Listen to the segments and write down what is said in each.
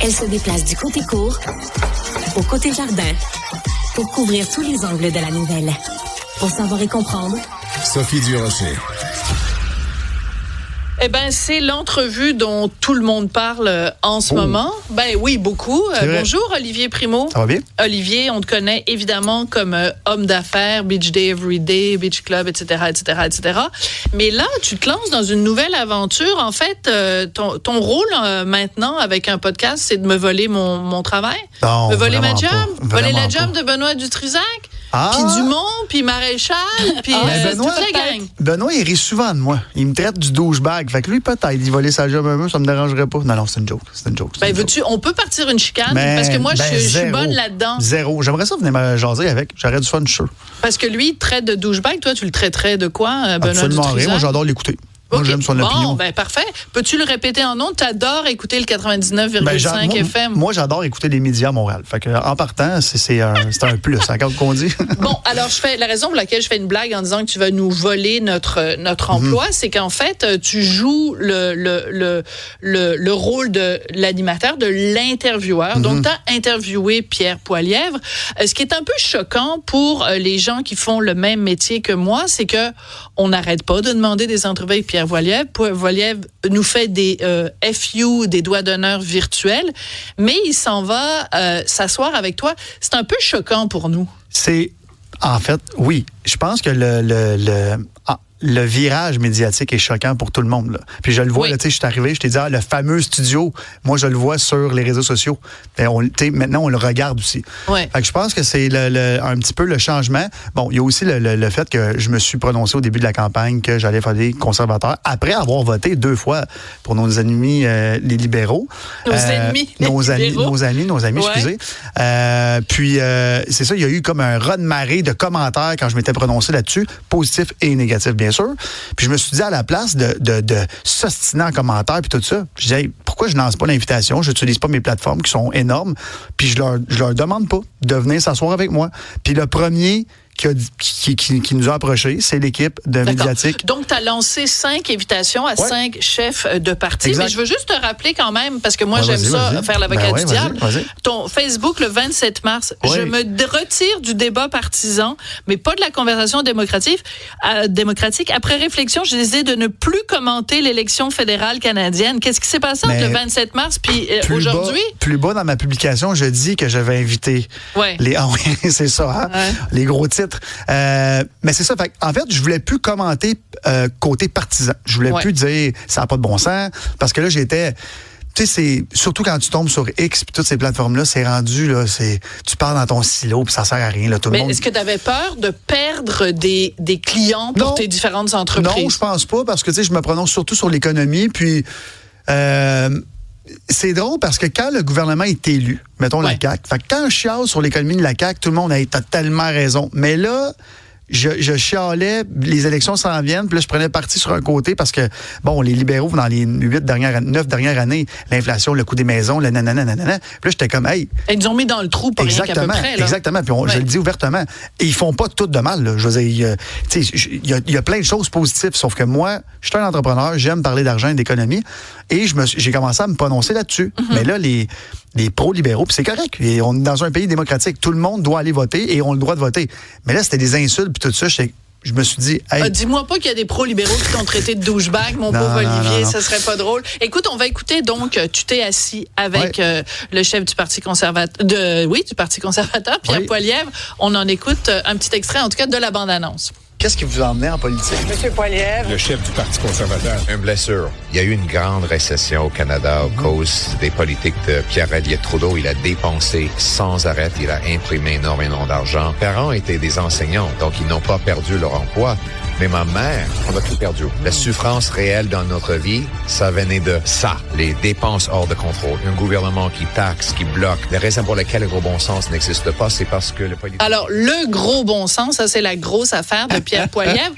Elle se déplace du côté court au côté jardin pour couvrir tous les angles de la nouvelle. Pour savoir et comprendre, Sophie Durocher. Eh bien, c'est l'entrevue dont tout le monde parle en ce moment. Ben oui, beaucoup. Bonjour, Olivier Primo. Ça va bien? Olivier, on te connaît évidemment comme homme d'affaires, Beach Day Everyday, Beach Club, etc., etc., etc. Mais là, tu te lances dans une nouvelle aventure. En fait, ton rôle maintenant avec un podcast, c'est de me voler mon travail? Non, me voler ma job? Voler la pas. job de Benoît Dutrisac? Ah! Puis Dumont, puis Maréchal, puis toute la gang. Benoît, il rit souvent de moi. Il me traite du douchebag. Fait que lui, peut-être, il volait sa job un peu, ça me dérangerait pas. Non, c'est une joke. Ben, veux-tu, on peut partir une chicane? Parce que moi, je suis bonne là-dedans. Zéro. J'aimerais ça venir me jaser avec. J'aurais du fun, je suis sûr. Parce que lui, il te traite de douchebag. Toi, tu le traiterais de quoi, Benoît Absolument Dutrisac? rien. Moi, j'adore l'écouter. Moi, j'aime son opinion. Bon, ben parfait. Peux-tu le répéter en ondes? T'adores écouter le 99,5 FM. Moi, j'adore écouter les médias à Montréal. Fait que, en partant, c'est un plus, encore qu'on dit. Bon, alors, la raison pour laquelle je fais une blague en disant que tu vas nous voler notre emploi, c'est qu'en fait, tu joues le rôle de l'animateur, de l'intervieweur. Donc, tu as interviewé Pierre Poilievre. Ce qui est un peu choquant pour les gens qui font le même métier que moi, c'est que on n'arrête pas de demander des entrevues avec Pierre Poilievre. Poilievre nous fait des FU, des doigts d'honneur virtuels, mais il s'en va s'asseoir avec toi. C'est un peu choquant pour nous. En fait, oui. Je pense que le virage médiatique est choquant pour tout le monde. Là. Puis je le vois, là, je suis arrivé, je t'ai dit, le fameux studio, moi, je le vois sur les réseaux sociaux. Maintenant, on le regarde aussi. Ouais. Fait que je pense que c'est un petit peu le changement. Bon, il y a aussi le fait que je me suis prononcé au début de la campagne que j'allais voter conservateur, après avoir voté 2 fois pour nos amis les libéraux. Nos amis, excusez. Puis, c'est ça, il y a eu comme un raz-de-marée de commentaires quand je m'étais prononcé là-dessus, positifs et négatifs, bien sûr. Puis je me suis dit, à la place de s'ostiner en commentaire puis tout ça, je disais, pourquoi je lance pas l'invitation? Je n'utilise pas mes plateformes qui sont énormes, puis je leur demande pas de venir s'asseoir avec moi. Puis le premier qui nous a approchés, c'est l'équipe de Médiatique. Donc, tu as lancé 5 invitations à 5 chefs de parti. Exact. Mais je veux juste te rappeler quand même, parce que moi, j'aime ça, faire l'avocat du diable. Vas-y. Ton Facebook, le 27 mars, je me retire du débat partisan, mais pas de la conversation démocratique. Après réflexion, j'ai décidé de ne plus commenter l'élection fédérale canadienne. Qu'est-ce qui s'est passé entre le 27 mars puis aujourd'hui? Plus bas dans ma publication, je dis que je vais inviter les... Ah oui, c'est ça, hein? Les gros titres. Mais c'est ça. Fait, en fait, je voulais plus commenter côté partisan. Je voulais plus dire ça n'a pas de bon sens. Parce que là, j'étais... Tu sais, c'est surtout quand tu tombes sur X puis toutes ces plateformes-là, c'est rendu, là, tu pars dans ton silo puis ça sert à rien. Là, Mais est-ce que tu avais peur de perdre des clients pour tes différentes entreprises? Non, je pense pas parce que, tu sais, je me prononce surtout sur l'économie. Puis... c'est drôle parce que quand le gouvernement est élu, mettons la CAQ, fait que quand je chiale sur l'économie de la CAQ, tout le monde a tellement raison. Mais là, je chialais, les élections s'en viennent, puis là, je prenais parti sur un côté parce que, bon, les libéraux, dans les 9 dernières années, l'inflation, le coût des maisons, le nanana. Puis là, j'étais comme, hey. Ils nous ont mis dans le trou, pas rien qu'à peu près. Là. Exactement. Puis je le dis ouvertement. Et ils font pas tout de mal, là. Je veux dire, il y a plein de choses positives, sauf que moi, je suis un entrepreneur, j'aime parler d'argent et d'économie, et j'ai commencé à me prononcer là-dessus. Mais là, les pro-libéraux, puis c'est correct. Et on est dans un pays démocratique. Tout le monde doit aller voter et ont le droit de voter. Mais là, c'était des insultes puis tout ça. Je me suis dit... Hey, dis-moi pas qu'il y a des pro-libéraux qui t'ont traité de douchebag, mon pauvre Olivier. Non. Ça serait pas drôle. Écoute, on va écouter donc, tu t'es assis avec le chef du Parti conservateur, du Parti conservateur, Pierre Poilievre. On en écoute un petit extrait, en tout cas, de la bande-annonce. Qu'est-ce qui vous a emmené en politique? Monsieur Poilievre. Le chef du Parti conservateur. Une blessure. Il y a eu une grande récession au Canada à cause des politiques de Pierre Elliott Trudeau. Il a dépensé sans arrêt. Il a imprimé énormément d'argent. Mes parents étaient des enseignants, donc ils n'ont pas perdu leur emploi. Mais ma mère, on a tout perdu. La souffrance réelle dans notre vie, ça venait de ça. Les dépenses hors de contrôle. Un gouvernement qui taxe, qui bloque. La raison pour laquelle le gros bon sens n'existe pas, c'est parce que le politique... Alors, le gros bon sens, ça, c'est la grosse affaire de Pierre Poilievre.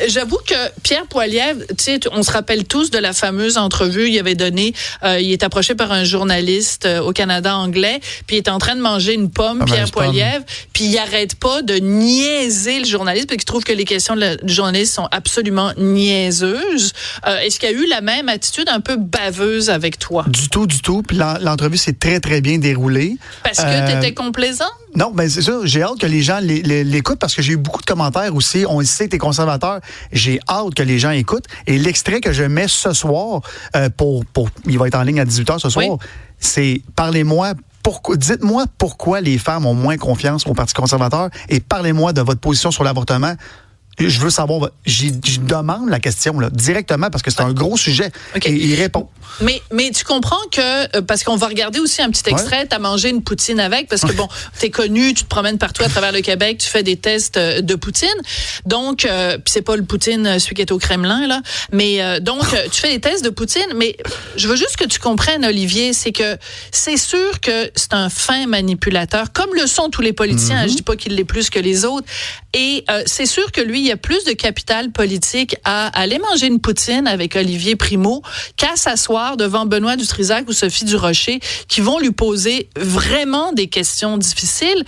J'avoue que Pierre Poilievre, tu sais, on se rappelle tous de la fameuse entrevue il avait donné. Il est approché par un journaliste au Canada anglais, puis il est en train de manger une pomme, Pierre Poilievre, puis il arrête pas de niaiser le journaliste, parce qu'il trouve que les questions de journalistes sont absolument niaiseuses. Est-ce qu'il y a eu la même attitude un peu baveuse avec toi? Du tout. Puis l'entrevue s'est très, très bien déroulée. Parce que tu étais complaisant? Non, ben c'est ça. J'ai hâte que les gens l'écoutent parce que j'ai eu beaucoup de commentaires aussi. On le sait que t'es conservateur. J'ai hâte que les gens écoutent. Et l'extrait que je mets ce soir, il va être en ligne à 18h ce soir, c'est « Parlez-moi ». Dites-moi pourquoi les femmes ont moins confiance au Parti conservateur et parlez-moi de votre position sur l'avortement. Je veux savoir, je demande la question là, directement parce que c'est un gros sujet. Okay. Et il répond. Mais tu comprends que, parce qu'on va regarder aussi un petit extrait, t'as mangé une poutine avec, parce que bon, t'es connu, tu te promènes partout à travers le Québec, tu fais des tests de poutine. Donc, puis c'est pas le poutine, celui qui est au Kremlin, là. Mais donc, tu fais des tests de poutine, mais je veux juste que tu comprennes, Olivier, c'est que c'est sûr que c'est un fin manipulateur, comme le sont tous les politiciens. Je dis pas qu'il l'est plus que les autres. Et c'est sûr que lui, il y a plus de capital politique à aller manger une poutine avec Olivier Primo qu'à s'asseoir devant Benoît Dutrisac ou Sophie Durocher qui vont lui poser vraiment des questions difficiles.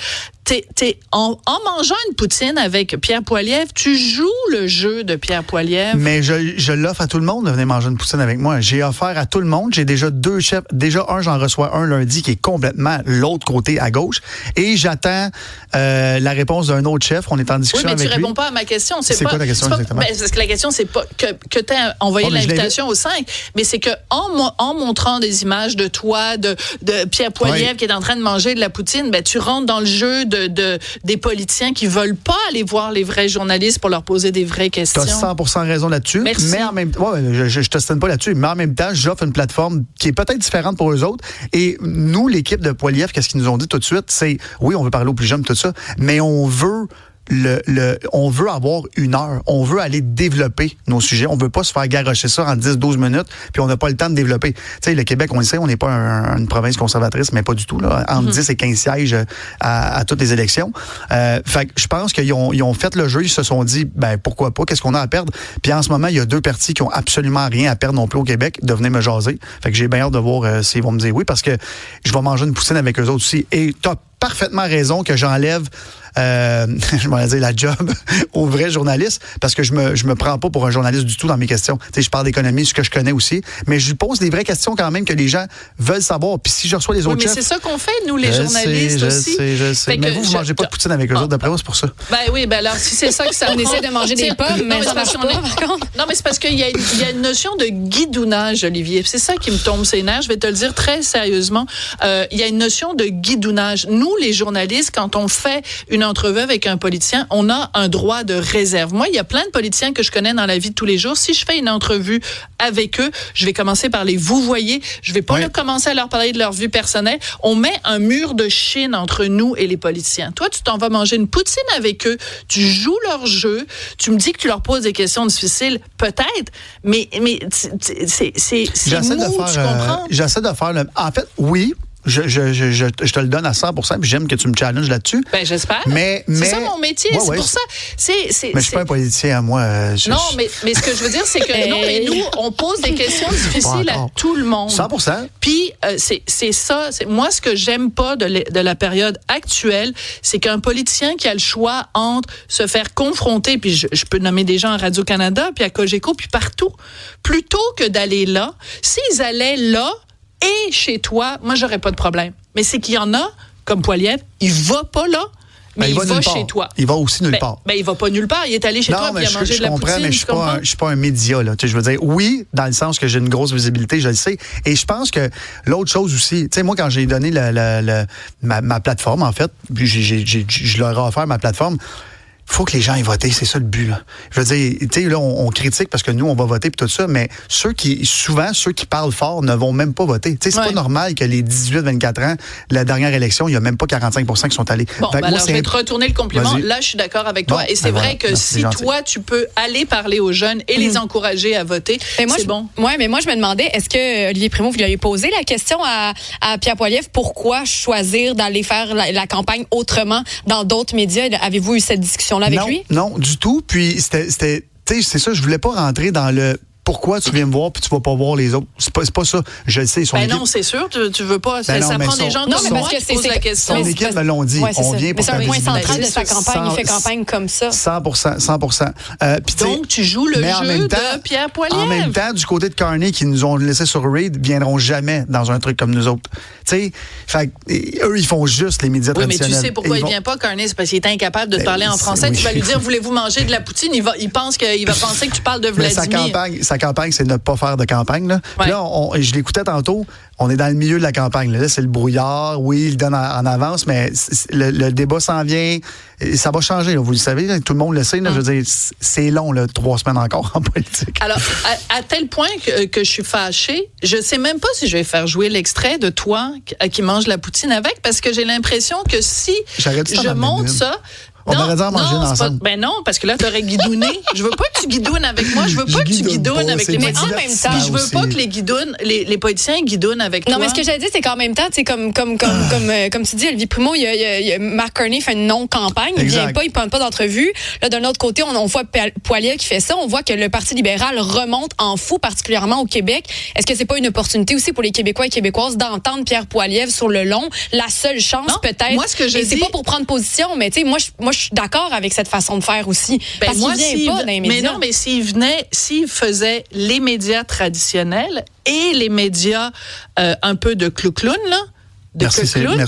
En mangeant une poutine avec Pierre Poilievre, tu joues le jeu de Pierre Poilievre. Mais je l'offre à tout le monde de venir manger une poutine avec moi. J'ai offert à tout le monde. J'ai déjà 2 chefs. Déjà j'en reçois un lundi qui est complètement l'autre côté à gauche. Et j'attends la réponse d'un autre chef. On est en discussion avec lui. Mais tu réponds pas à ma question. C'est quoi ta question exactement? Parce que la question, c'est pas que tu as envoyé l'invitation aux 5, mais c'est que en montrant des images de toi, de Pierre Poilievre qui est en train de manger de la poutine, tu rentres dans le jeu des politiciens qui veulent pas aller voir les vrais journalistes pour leur poser des vraies questions. Tu as 100% raison là-dessus. Merci. Mais en même temps, je t'ostine pas là-dessus, mais en même temps, j'offre une plateforme qui est peut-être différente pour eux autres. Et nous, l'équipe de Poilievre, qu'est-ce qu'ils nous ont dit tout de suite? C'est, oui, on veut parler aux plus jeunes, tout ça, mais on veut on veut avoir 1 heure. On veut aller développer nos sujets. On veut pas se faire garrocher ça en 10-12 minutes, puis on n'a pas le temps de développer. Tu sais, le Québec, on le sait, on n'est pas une province conservatrice, mais pas du tout, là. Entre 10 et 15 sièges à toutes les élections. Fait que je pense qu'ils ont fait le jeu, ils se sont dit, pourquoi pas, qu'est-ce qu'on a à perdre? Puis en ce moment, il y a 2 partis qui ont absolument rien à perdre non plus au Québec, de venir me jaser. Fait que j'ai bien hâte de voir s'ils vont me dire oui, parce que je vais manger une poutine avec eux autres aussi. Et t'as parfaitement raison que j'enlève je m'en dire la job aux vrais journalistes parce que je me prends pas pour un journaliste du tout dans mes questions. Tu sais, je parle d'économie, ce que je connais aussi, mais je lui pose des vraies questions quand même que les gens veulent savoir. Puis si je reçois les autres chefs, mais c'est ça qu'on fait nous les journalistes aussi. Je sais. Mais vous mangez pas de poutine avec eux autres, d'après moi, c'est pour ça. Alors si c'est ça que ça on essaie de manger des pommes, mais ça marche pas par contre. Non, mais c'est parce qu'il y a une notion de guidounage, Olivier. C'est ça qui me tombe ses nerfs. Je vais te le dire très sérieusement. Il y a une notion de guidounage. Nous, les journalistes, quand on fait une entrevue avec un politicien, on a un droit de réserve. Moi, il y a plein de politiciens que je connais dans la vie de tous les jours. Si je fais une entrevue avec eux, je vais commencer par les vous voyez. Je vais pas commencer à leur parler de leur vie personnelle. On met un mur de Chine entre nous et les politiciens. Toi, tu t'en vas manger une poutine avec eux. Tu joues leur jeu. Tu me dis que tu leur poses des questions difficiles. Peut-être, mais c'est mou, tu comprends? J'essaie de faire en fait, oui. Je te le donne à 100%, puis j'aime que tu me challenges là-dessus. J'espère. Mais c'est ça mon métier, c'est pour ça. Mais je suis pas un politicien à moi. Non, mais ce que je veux dire, c'est que non, mais nous, on pose des questions difficiles à tout le monde. 100%. Puis c'est ça. Moi, ce que j'aime pas de la période actuelle, c'est qu'un politicien qui a le choix entre se faire confronter, puis je peux nommer des gens à Radio-Canada, puis à Cogeco, puis partout, plutôt que d'aller là, s'ils allaient là, et chez toi, moi, j'aurais pas de problème. Mais c'est qu'il y en a, comme Poilievre, il va pas là, mais il va chez toi. Il va aussi nulle part. Il va pas nulle part. Il est allé chez toi, puis il a mangé de la poutine. Je comprends, mais je suis pas un média, là. Tu sais, je veux dire, oui, dans le sens que j'ai une grosse visibilité, je le sais. Et je pense que l'autre chose aussi, tu sais, moi, quand j'ai donné ma plateforme, en fait, puis je leur ai offert ma plateforme, faut que les gens aient voté, c'est ça le but, là. Je veux dire, tu sais, là, on critique parce que nous, on va voter puis tout ça, mais ceux qui parlent fort ne vont même pas voter. Tu sais, c'est pas normal que les 18-24 ans, la dernière élection, il y a même pas 45% qui sont allés. Bon, alors, je vais te retourner le compliment. Là, je suis d'accord avec toi. Et c'est vrai que si toi, tu peux aller parler aux jeunes et les encourager à voter, c'est bon. Oui, mais moi, je me demandais, est-ce que Olivier Primo, vous lui avez posé la question à Pierre Poilievre, pourquoi choisir d'aller faire la campagne autrement dans d'autres médias? Avez-vous eu cette discussion avec lui? Non, du tout. Puis c'était, tu sais, c'est ça, je voulais pas rentrer dans le pourquoi tu viens me voir puis tu vas pas voir les autres? C'est pas ça. Je le sais. Non, c'est sûr, tu veux pas. Ça prend des gens comme moi qui posent la question. Son équipe me l'ont dit. Ouais, on vient pour c'est un point central de sa campagne. Il fait campagne comme ça. 100%. Donc, tu joues le jeu de Pierre Poilievre. En même temps, du côté de Carney, qui nous ont laissé sur Reid, viendront jamais dans un truc comme nous autres. Tu sais, eux, ils font juste les médias traditionnels. Mais tu sais pourquoi il vient pas, Carney? C'est parce qu'il est incapable de te parler en français. Oui. Tu vas lui dire, voulez-vous manger de la poutine? Il pense qu'il va penser que tu parles de Vladimir. Sa campagne, c'est de ne pas faire de campagne. Là, ouais. Là je l'écoutais tantôt. On est dans le milieu de la campagne. Là, c'est le brouillard. Oui, il donne en avance, mais le débat s'en vient. Ça va changer. Là, vous le savez, là, tout le monde le sait. Là, je veux dire, c'est long, là, 3 semaines encore en politique. Alors, à tel point que je suis fâchée, je sais même pas si je vais faire jouer l'extrait de toi qui mange la poutine avec, parce que j'ai l'impression que si je monte ça... On aurait dû en manger ensemble. Non, parce que là, tu aurais guidouné. Je veux pas que tu guidounes avec moi. Je veux pas que tu guidounes avec les politiciens. Mais en même temps, je veux pas que les politiciens guidounent avec toi. Non, mais ce que j'allais dire, c'est qu'en même temps, tu sais, comme tu dis, Olivier Primo, il y a Marc Carney fait une non-campagne. Il vient pas, il prend pas d'entrevue. Là, d'un autre côté, on voit Poilievre qui fait ça. On voit que le Parti libéral remonte en fou, particulièrement au Québec. Est-ce que c'est pas une opportunité aussi pour les Québécois et Québécoises d'entendre Pierre Poilievre sur le long? La seule chance, peut-être. Moi, ce que j'ai dit, c'est pas pour prendre position, mais tu sais, moi, je suis d'accord avec cette façon de faire aussi. Parce qu'il vient pas dans les médias. Mais non, mais s'il faisait les médias traditionnels et les médias un peu de clou-clown, là, merci, c'est un peu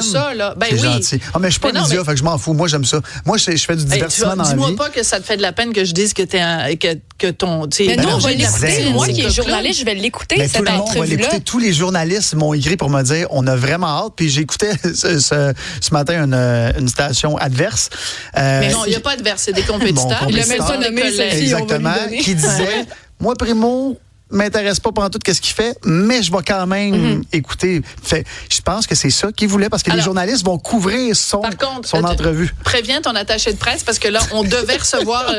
ça, là. C'est gentil. Mais je suis pas média, fait que je m'en fous. Moi, j'aime ça. Moi, je fais du divertissement dans la vie. Dis-moi pas que ça te fait de la peine que je dise que ton... Mais non, on va l'écouter. Moi qui est journaliste, je vais l'écouter, cette entrevue-là. Tous les journalistes m'ont écrit pour me dire, on a vraiment hâte. Puis j'écoutais ce matin une station adverse. Mais non, il n'y a pas adverse, c'est des compétiteurs. Il a même pas nommé celle-ci. Exactement. Qui disait, moi, Primo... m'intéresse pas pendant tout ce qu'il fait, mais je vais quand même écouter. Je pense que c'est ça qu'il voulait, parce que les journalistes vont couvrir son entrevue. Préviens ton attaché de presse, parce que là, on devait recevoir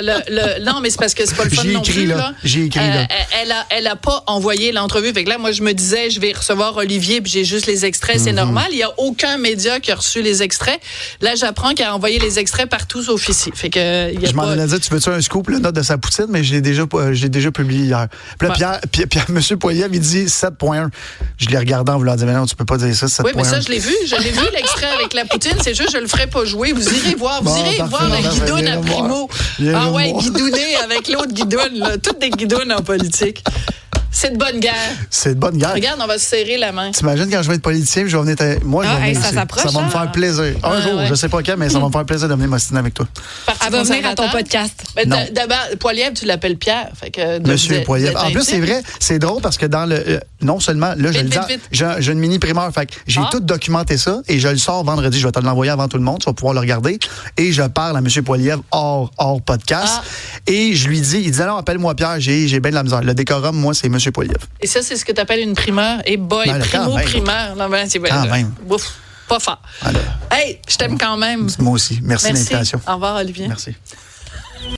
Non, mais c'est parce que c'est pas le fun non plus. J'ai écrit là. Elle a pas envoyé l'entrevue. Fait que là, moi, je me disais, je vais recevoir Olivier, puis j'ai juste les extraits, c'est normal. Il y a aucun média qui a reçu les extraits. Là, j'apprends qu'il a envoyé les extraits partout sauf ici. Fait que je m'en allais dire, tu veux-tu un scoop, la note de sa poutine, mais j'ai déjà publié hier. Puis là, Puis M. Poilievre, il dit 7.1. Je l'ai regardé en voulant dire, mais non, tu peux pas dire ça, 7.1. Oui, mais ça, je l'ai vu. l'extrait avec la poutine. C'est juste, je le ferai pas jouer. Vous irez voir. Vous irez voir la guidoune à Primo. Ah ouais, guidouner avec l'autre guidoune, là. Toutes des guidounes en politique. C'est de bonne guerre. C'est de bonne guerre. Regarde, on va se serrer la main. T'imagines quand je vais être politicien, je vais venir. Moi, je vais venir ça s'approche. Ça va me faire plaisir. Un jour, je sais pas quand, mais ça va me faire plaisir de venir m'ostiner avec toi. Elle va venir à ton podcast. D'abord, Poilievre, tu l'appelles Pierre. Fait que Monsieur Poilievre. En plus, c'est vrai, c'est drôle parce que dans le. Non seulement, là, j'ai une mini primeur. Fait que j'ai tout documenté ça et je le sors vendredi. Je vais te l'envoyer avant tout le monde. Tu vas pouvoir le regarder. Et je parle à M. Poilievre hors podcast. Et je lui dis, il dit, non, appelle-moi Pierre, j'ai bien de la misère. Le décorum, moi, c'est M. Poilievre. Et ça, c'est ce que tu appelles une primeur. Et boy, primo-primeur. Non, ben, c'est quand même. Ouf, pas fort. Alors, hey, je t'aime quand même. Moi aussi. Merci de l'invitation. Au revoir, Olivier. Merci.